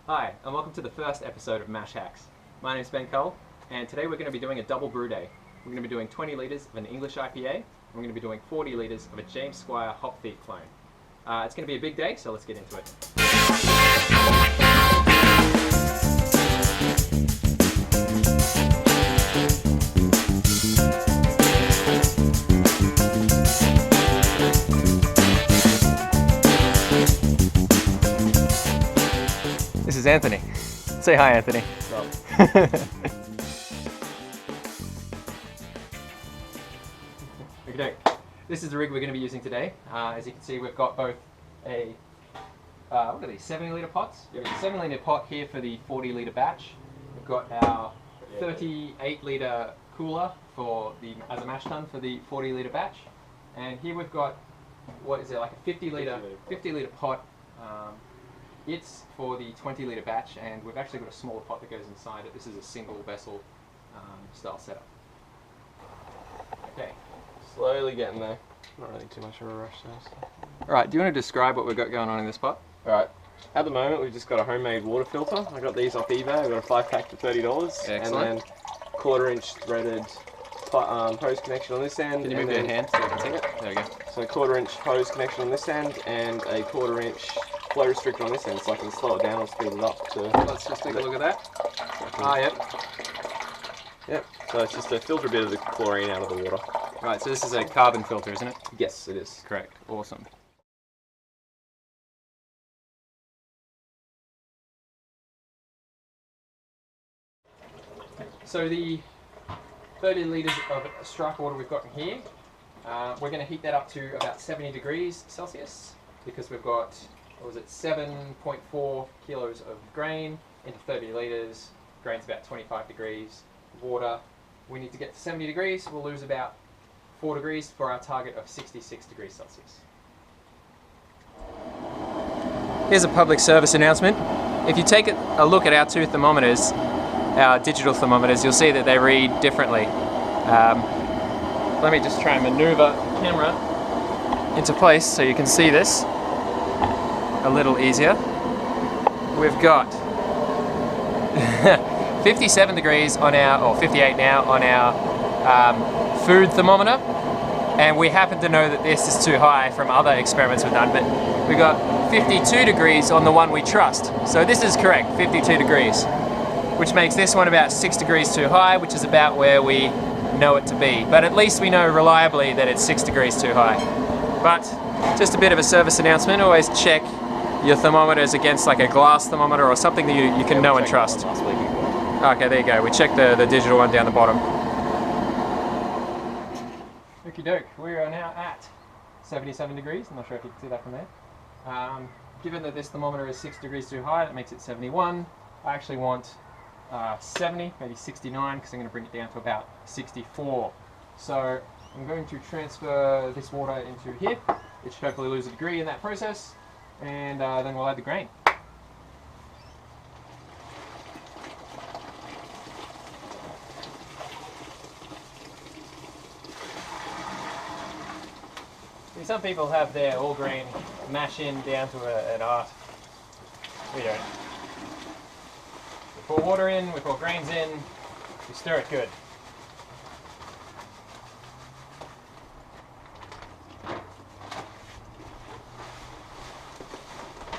Hi, and welcome to the first episode of Mash Hacks. My name is Ben Cull, and today we're going to be doing a double brew day. We're going to be doing 20 litres of an English IPA, and we're going to be doing 40 litres of a James Squire Hop Thief clone. It's going to be a big day, so let's get into it. This is Anthony. Say hi, Anthony. Okay, this is the rig we're going to be using today. As you can see, we've got both a, what are these, 70 litre pots? We have a 7 litre pot here for the 40 litre batch. We've got our 38 litre cooler as a mash tun for the 40 litre batch. And here we've got, what is it, like a 50 litre pot. It's for the 20 litre batch, and we've actually got a smaller pot that goes inside it. This is a single vessel style setup. Okay. Slowly getting there. Not really too much of a rush though. Alright, do you want to describe what we've got going on in this pot? Alright, at the moment we've just got a homemade water filter. I got these off eBay. I got a 5-pack for $30. Excellent. And then 1/4-inch threaded hose connection on this end. Can you move your hand so you can see it? There we go. So a 1/4-inch hose connection on this end and a 1/4-inch flow restrictor on this end, so I can slow it down or speed it up. Let's just take a look at that. Yep. Yep, so it's just to filter a bit of the chlorine out of the water. Right, so this is a carbon filter, isn't it? Yes, it is. Correct. Awesome. So the 30 litres of strike water we've got in here, we're going to heat that up to about 70 degrees Celsius because we've got, 7.4 kilos of grain into 30 litres. Grain's about 25 degrees. Water, we need to get to 70 degrees. We'll lose about 4 degrees for our target of 66 degrees Celsius. Here's a public service announcement. If you take a look at our two thermometers, our digital thermometers, you'll see that they read differently. Let me just try and maneuver the camera into place so you can see this a little easier. We've got 57 degrees on our, or 58 now, on our food thermometer, and we happen to know that this is too high from other experiments we've done, but we've got 52 degrees on the one we trust. So this is correct, 52 degrees, which makes this one about 6 degrees too high, which is about where we know it to be. But at least we know reliably that it's 6 degrees too high. But just a bit of a service announcement, always check your thermometers against like a glass thermometer or something that you can know and trust. Okay, there you go. We checked the digital one down the bottom. Okie doke, we are now at 77 degrees. I'm not sure if you can see that from there. Given that this thermometer is 6 degrees too high, that makes it 71. I actually want 70, maybe 69, because I'm going to bring it down to about 64. So I'm going to transfer this water into here. It should hopefully lose a degree in that process, and then we'll add the grain. See, some people have their all grain mash in down to an art. We don't. We pour water in, we pour grains in, we stir it good.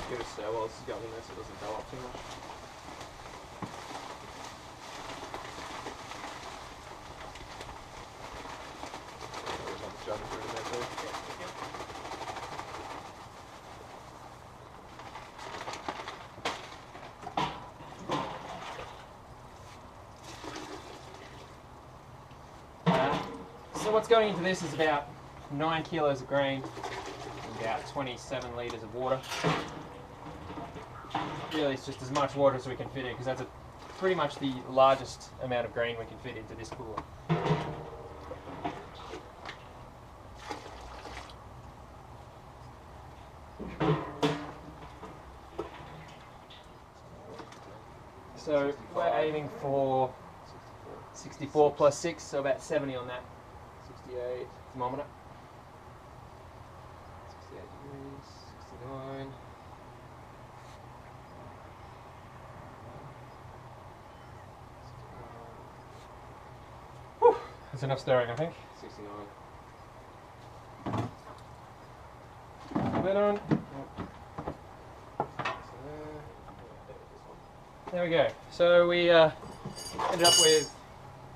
Give it a stir while this is going in there so it doesn't go up too much. So what's going into this is about 9 kilos of grain and about 27 litres of water. Really, it's just as much water as we can fit in, because that's pretty much the largest amount of grain we can fit into this cooler. So we're aiming for 64 plus 6, so about 70 on that 68 thermometer. 68 degrees, 69. That's enough stirring, I think. 69. Lid on. There we go. So we ended up with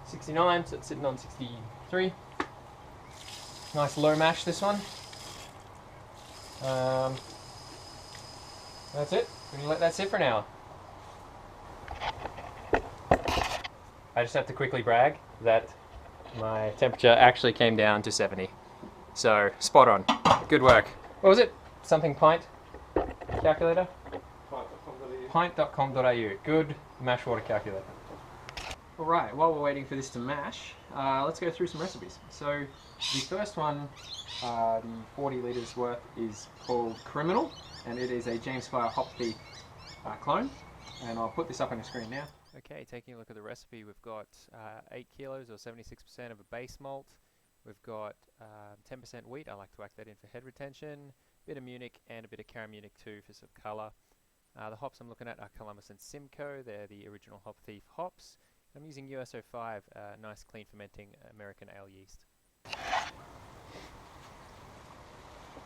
69, so it's sitting on 63. Nice low mash, this one. That's it. We're going to let that sit for an hour. I just have to quickly brag that my temperature actually came down to 70. So, spot on. Good work. What was it? Something pint calculator? Pint.com.au. Good mash water calculator. Alright, while we're waiting for this to mash, let's go through some recipes. So, the first one, the 40 litres worth, is called Criminal, and it is a James Squire Hop Thief clone. And I'll put this up on the screen now. Okay, taking a look at the recipe, we've got 8 kilos or 76% of a base malt. We've got 10% wheat. I like to whack that in for head retention. A bit of Munich and a bit of Caramunic too for some colour. The hops I'm looking at are Columbus and Simcoe. They're the original Hop Thief hops. I'm using US-05, nice clean fermenting American ale yeast.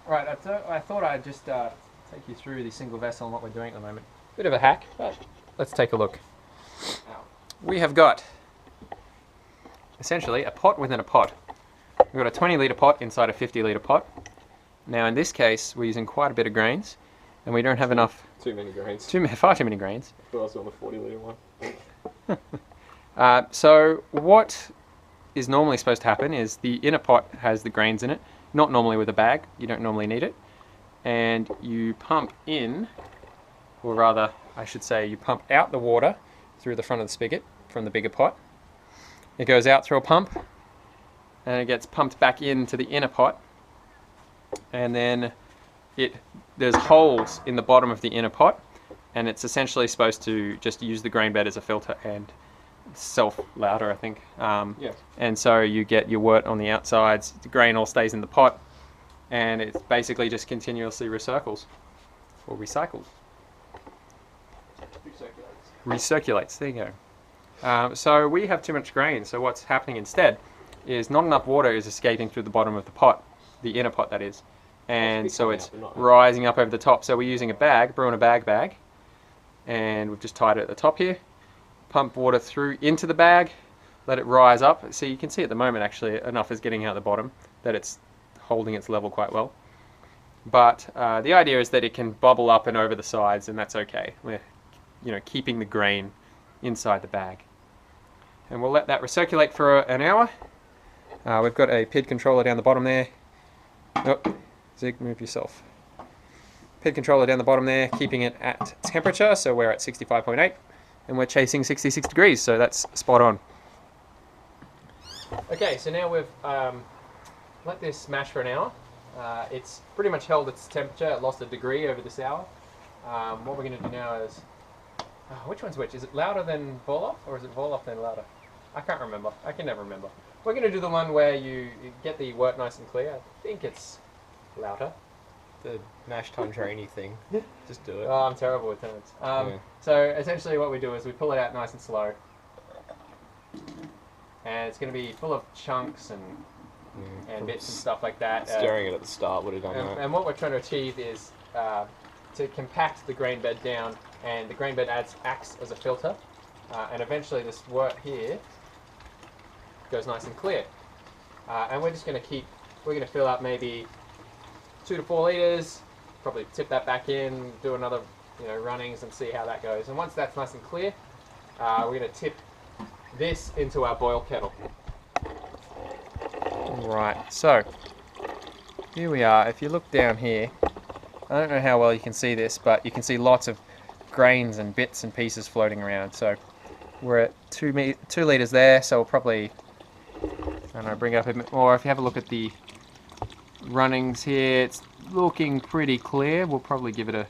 Right, I thought I'd just take you through the single vessel and what we're doing at the moment. Bit of a hack, but let's take a look. We have got essentially a pot within a pot. We've got a 20 litre pot inside a 50 litre pot. Now in this case we're using quite a bit of grains and we don't have enough. Too many grains. Far too many grains. We're also on the 40 litre one. So what is normally supposed to happen is the inner pot has the grains in it, not normally with a bag, you don't normally need it, and you pump in, or rather I should say you pump out the water through the front of the spigot from the bigger pot. It goes out through a pump and it gets pumped back into the inner pot, and then there's holes in the bottom of the inner pot, and it's essentially supposed to just use the grain bed as a filter and self-lauter, I think. Yes. And so you get your wort on the outsides, the grain all stays in the pot, and it basically just continuously recircles, or recycles. Recirculates, there you go. So we have too much grain, so what's happening instead is not enough water is escaping through the bottom of the pot, the inner pot that is, and so it's rising up over the top. So we're using a bag, brewing a bag, and we've just tied it at the top here, pump water through into the bag, let it rise up. So you can see at the moment actually enough is getting out the bottom that it's holding its level quite well. But the idea is that it can bubble up and over the sides, and that's okay. We're keeping the grain inside the bag. And we'll let that recirculate for an hour. We've got a PID controller down the bottom there. Oh, Zig, move yourself. PID controller down the bottom there, keeping it at temperature, so we're at 65.8, and we're chasing 66 degrees, so that's spot on. Okay, so now we've let this mash for an hour. It's pretty much held its temperature. It lost a degree over this hour. What we're going to do now is, which one's which? Is it louder than Vorloff, or is it Vorloff then louder? I can't remember. I can never remember. We're going to do the one where you get the wort nice and clear. I think it's louder. The mash tangerine thing. Just do it. Oh, I'm terrible with terms. Yeah. So essentially what we do is we pull it out nice and slow. And it's going to be full of chunks and bits and stuff like that. Stirring it at the start would have done that. And what we're trying to achieve is to compact the grain bed down, and the grain bed acts as a filter, and eventually this wort here goes nice and clear. And we're just going to fill up maybe 2 to 4 litres, probably tip that back in, do another runnings and see how that goes. And once that's nice and clear, we're going to tip this into our boil kettle. Right, so here we are. If you look down here, I don't know how well you can see this, but you can see lots of grains and bits and pieces floating around. So we're at 2 litres there, so we'll probably, I don't know, bring it up a bit more. If you have a look at the runnings here, it's looking pretty clear. We'll probably give it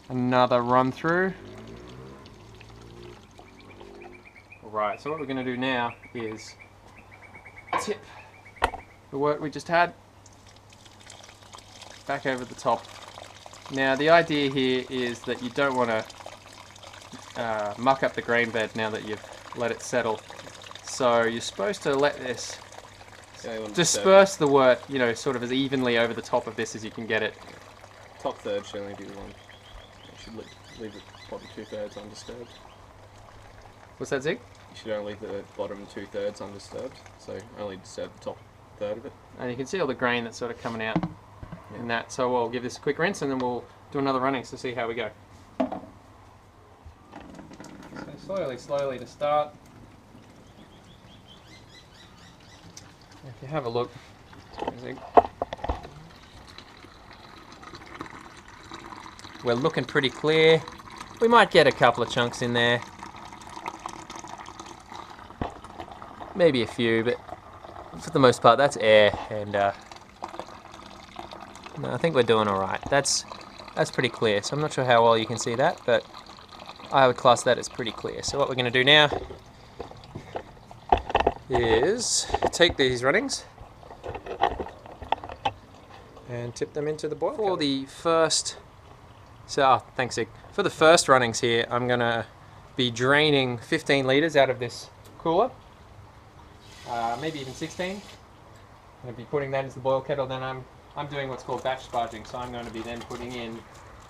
another run through. Alright, so what we're going to do now is tip the wort we just had back over the top. Now the idea here is that you don't want to muck up the grain bed now that you've let it settle. So you're supposed to let this Yeah, disperse the wort, you know, sort of as evenly over the top of this as you can get it. Top third should only be the one. You should leave the bottom 2/3 undisturbed. What's that, Zig? You should only leave the bottom 2/3 undisturbed, so only disturb the top third of it. And you can see all the grain that's sort of coming out in that. So we'll give this a quick rinse and then we'll do another running to see how we go. So slowly to start. If you have a look, we're looking pretty clear. We might get a couple of chunks in there. Maybe a few, but for the most part that's air, and no, I think we're doing alright. That's pretty clear, so I'm not sure how well you can see that, but I would class that as pretty clear. So what we're going to do now is take these runnings and tip them into the boil. For the first, thanks Zig. For the first runnings here, I'm going to be draining 15 litres out of this cooler. Maybe even 16. I'm going to be putting that into the boil kettle. Then I'm doing what's called batch sparging, so I'm going to be then putting in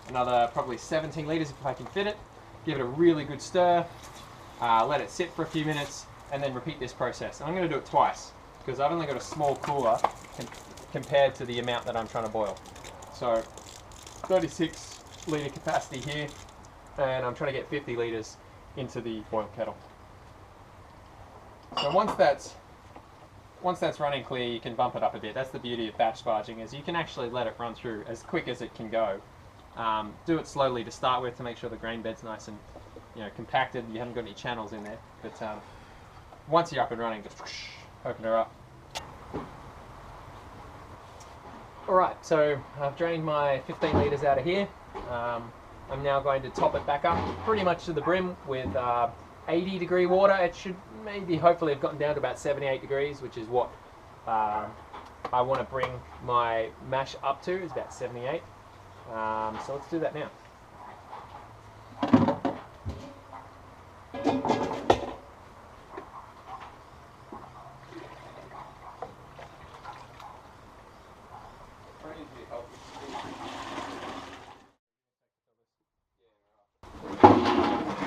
another probably 17 litres if I can fit it. Give it a really good stir, let it sit for a few minutes, and then repeat this process. And I'm going to do it twice because I've only got a small cooler compared to the amount that I'm trying to boil. So 36 litre capacity here, and I'm trying to get 50 litres into the boil kettle. So once that's running clear, you can bump it up a bit. That's the beauty of batch sparging, is you can actually let it run through as quick as it can go. Do it slowly to start with to make sure the grain bed's nice and, you know, compacted. You haven't got any channels in there. But once you're up and running, just open her up. All right, so I've drained my 15 litres out of here. I'm now going to top it back up pretty much to the brim with 80-degree water. It should maybe hopefully have gotten down to about 78 degrees, which is what I want to bring my mash up to, is about 78. So let's do that now.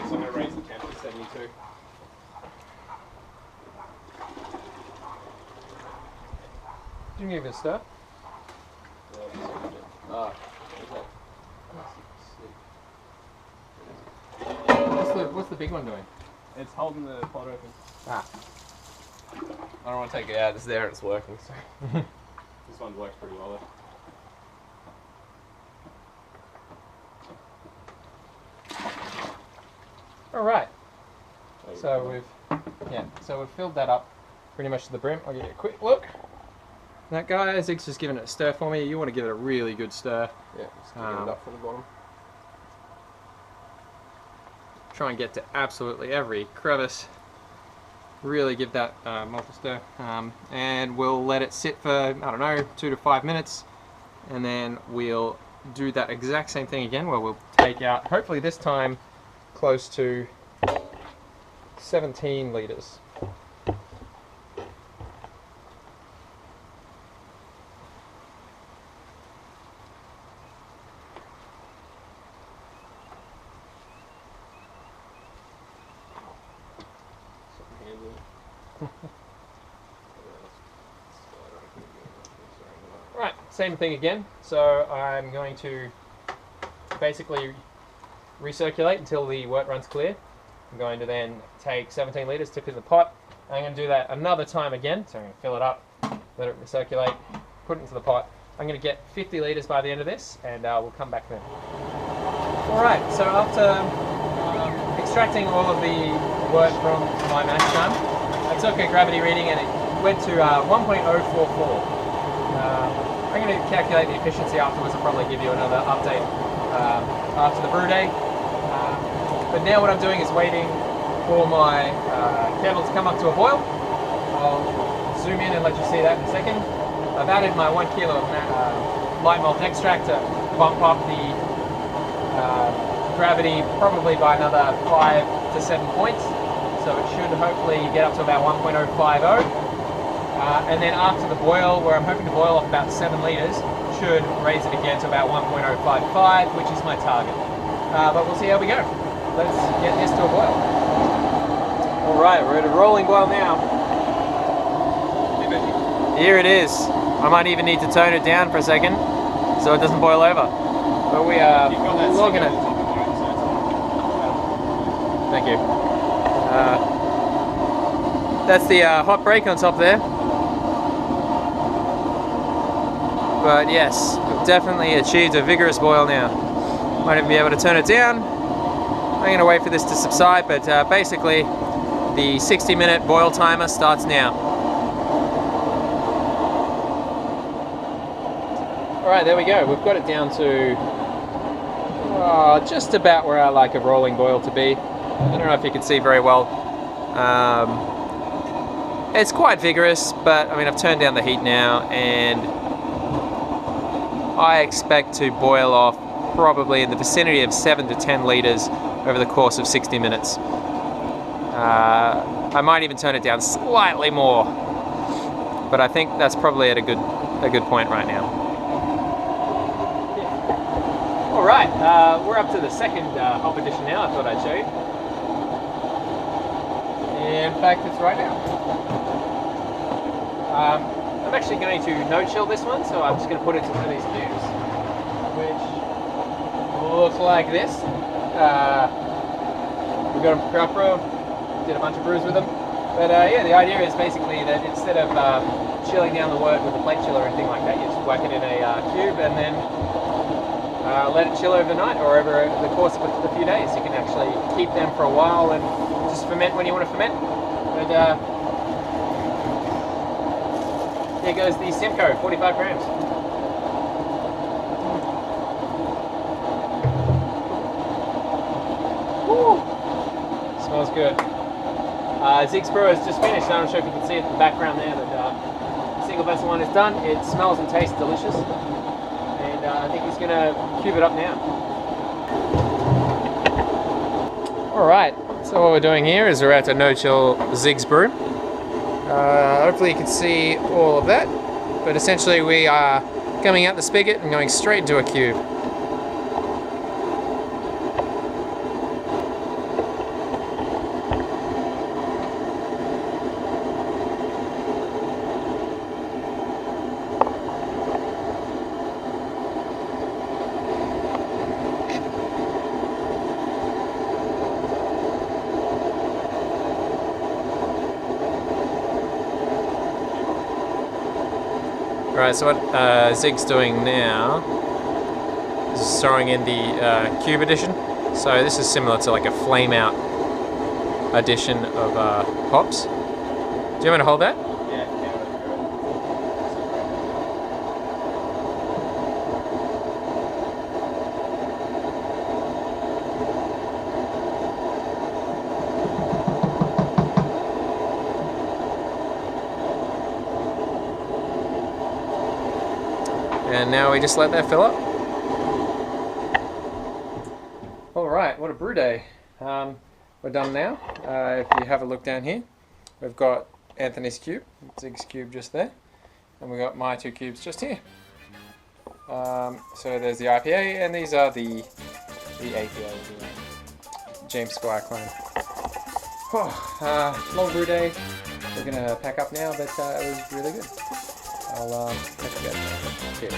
So I'm going to raise the temp to 72. You can give it a stir. What's the big one doing? It's holding the pot open. Ah. I don't want to take it out. It's there and it's working. So this one works pretty well All right. So we've filled that up pretty much to the brim. I'll give you a quick look. That guy, Zig's just giving it a stir for me. You want to give it a really good stir. Yeah, just give it up from the bottom. Try and get to absolutely every crevice. Really give that multi stir. And we'll let it sit for, I don't know, 2 to 5 minutes. And then we'll do that exact same thing again, where we'll take out, hopefully this time, close to 17 litres. Right, same thing again. So I'm going to basically recirculate until the wort runs clear. I'm going to then take 17 litres, tip it in the pot. I'm going to do that another time again. So I'm going to fill it up, let it recirculate, put it into the pot. I'm going to get 50 litres by the end of this, and we'll come back then. Alright, so after extracting all of the wort from my mash tun, I took a gravity reading and it went to 1.044. I'm going to calculate the efficiency afterwards and probably give you another update after the brew day. But now what I'm doing is waiting for my kettle to come up to a boil. I'll zoom in and let you see that in a second. I've added my 1 kilo of light malt extract to bump up the gravity probably by another 5 to 7 points. So so it should hopefully get up to about 1.050. And then after the boil, where I'm hoping to boil off about 7 litres, should raise it again to about 1.055, which is my target. But we'll see how we go. Let's get this to a boil. Alright, we're at a rolling boil now. Here it is. I might even need to tone it down for a second so it doesn't boil over. But we are logging it. Thank you. That's the hot break on top there. But yes, we've definitely achieved a vigorous boil now. Might even be able to turn it down. I'm going to wait for this to subside, but basically the 60-minute boil timer starts now. Alright, there we go. We've got it down to just about where I like a rolling boil to be. I don't know if you can see very well. It's quite vigorous, but I mean, I've turned down the heat now, and I expect to boil off probably in the vicinity of 7 to 10 litres over the course of 60 minutes. I might even turn it down slightly more, but I think that's probably at a good point right now. Alright, we're up to the second hop edition now. I thought I'd show you. In fact, it's right now. I'm actually going to no-chill this one, so I'm just going to put it into one of these cubes, which looks like this. We got them for craft brew, did a bunch of brews with them. But yeah, the idea is basically that instead of chilling down the wort with a plate chill or anything like that, you just whack it in a cube and then let it chill overnight or over the course of a few days. You can actually keep them for a while and just ferment when you want to ferment. But here goes the Simcoe, 45 grams. Woo! Smells good. Zig's brew has just finished. I'm not sure if you can see it in the background there, but the single vessel one is done. It smells and tastes delicious. And I think he's going to cube it up now. Alright, so what we're doing here is we're at a no-chill Zig's brew. Hopefully you can see all of that, but essentially we are coming out the spigot and going straight into a cube. Alright, so what Zig's doing now is throwing in the cube edition. So this is similar to like a flame out edition of hops. Do you want me to hold that? Yeah. And now we just let that fill up. Alright, what a brew day. We're done now. If you have a look down here, we've got Anthony's cube, Zig's cube just there, and we've got my 2 cubes just here. So there's the IPA, and these are the APA, the James Squire clone. Long brew day. We're going to pack up now, but it was really good. I'll catch you guys later. Cheers.